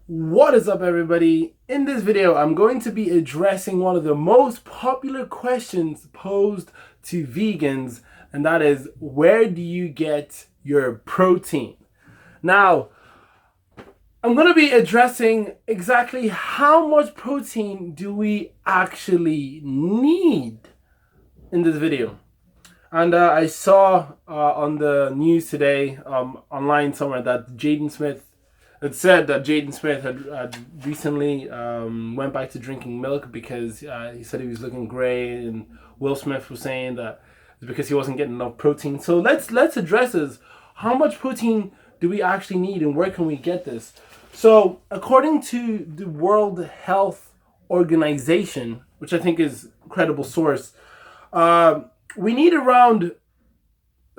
What is up, everybody? In this video, I'm going to be addressing one of the most popular questions posed to vegans, and that is, where do you get your protein? Now, I'm going to be addressing exactly how much protein do we actually need in this video. And I saw on the news today, online somewhere, that Jaden Smith, it said that Jaden Smith had recently went back to drinking milk because he said he was looking gray, and Will Smith was saying that it's because he wasn't getting enough protein. So let's address this. How much protein do we actually need, and where can we get this? So according to the World Health Organization, which I think is a credible source, we need around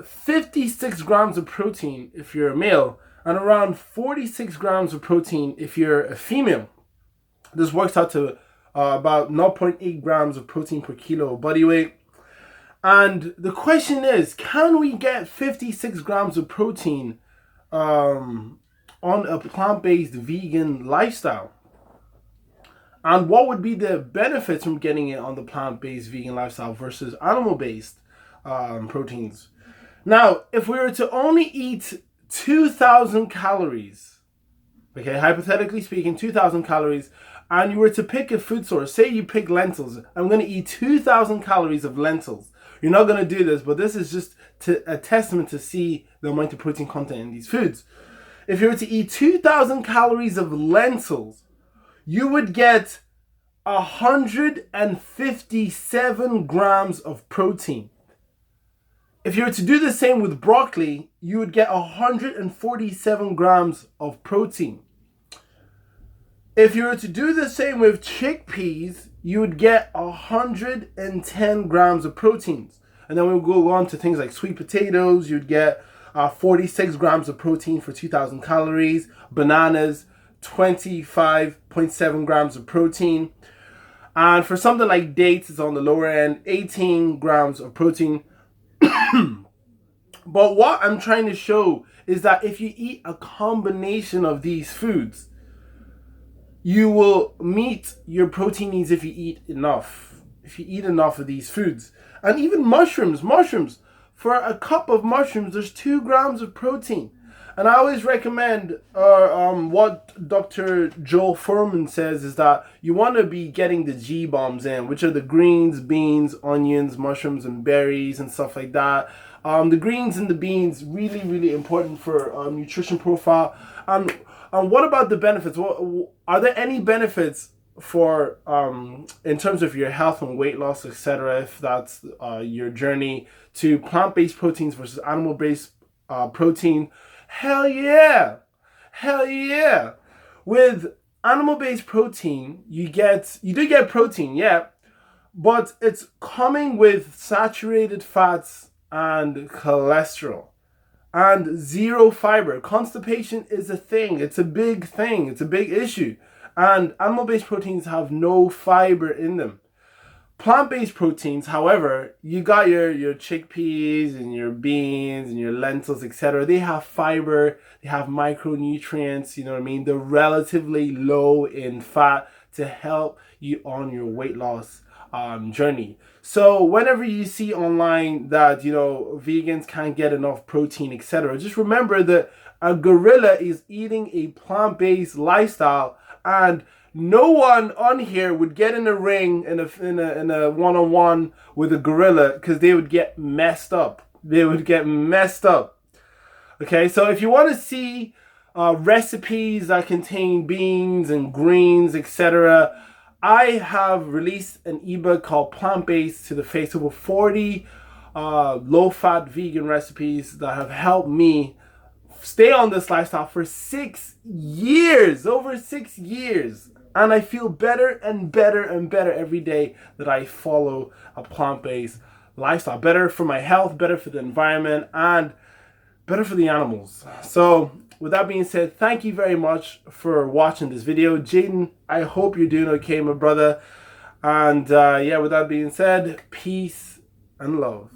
56 grams of protein if you're a male, and around 46 grams of protein if you're a female. This works out to about 0.8 grams of protein per kilo of body weight. And the question is, can we get 56 grams of protein on a plant-based vegan lifestyle? And what would be the benefits from getting it on the plant-based vegan lifestyle versus animal-based proteins? Now, if we were to only eat 2,000 calories, okay, hypothetically speaking, 2,000 calories, and you were to pick a food source, say you pick lentils, I'm going to eat 2,000 calories of lentils. You're not going to do this, but this is just a testament to see the amount of protein content in these foods. If you were to eat 2,000 calories of lentils, you would get 157 grams of protein. If you were to do the same with broccoli, you would get 147 grams of protein. If you were to do the same with chickpeas, you would get 110 grams of proteins. And then we'll go on to things like sweet potatoes. You'd get 46 grams of protein for 2,000 calories. Bananas, 25.7 grams of protein. And for something like dates, it's on the lower end, 18 grams of protein. But what I'm trying to show is that if you eat a combination of these foods, you will meet your protein needs if you eat enough. If you eat enough of these foods. And even mushrooms, for a cup of mushrooms, there's 2 grams of protein. And I always recommend what Dr. Joel Fuhrman says is that you want to be getting the G bombs in, which are the greens, beans, onions, mushrooms, and berries and stuff like that. The greens and the beans, really, really important for nutrition profile. And what about the benefits? Are there any benefits for in terms of your health and weight loss, etc., if that's your journey, to plant-based proteins versus animal-based protein? Hell yeah! Hell yeah! With animal-based protein, you do get protein, yeah, but it's coming with saturated fats and cholesterol and zero fiber. Constipation is a thing. It's a big thing. It's a big issue. And animal-based proteins have no fiber in them. Plant-based proteins, however, you got your chickpeas and your beans and your lentils, etc. They have fiber, they have micronutrients, you know what I mean? They're relatively low in fat to help you on your weight loss journey. So whenever you see online that, vegans can't get enough protein, etc., just remember that a gorilla is eating a plant-based lifestyle, and no one on here would get in a ring in a one-on-one with a gorilla, because they would get messed up. Okay, so if you want to see recipes that contain beans and greens, etc., I have released an ebook called Plant-Based to the Face, over 40 low-fat vegan recipes that have helped me stay on this lifestyle for 6 years, over 6 years. And I feel better and better and better every day that I follow a plant-based lifestyle. Better for my health, better for the environment, and better for the animals. So with that being said, thank you very much for watching this video. Jaden, I hope you're doing okay, my brother. And yeah, with that being said, peace and love.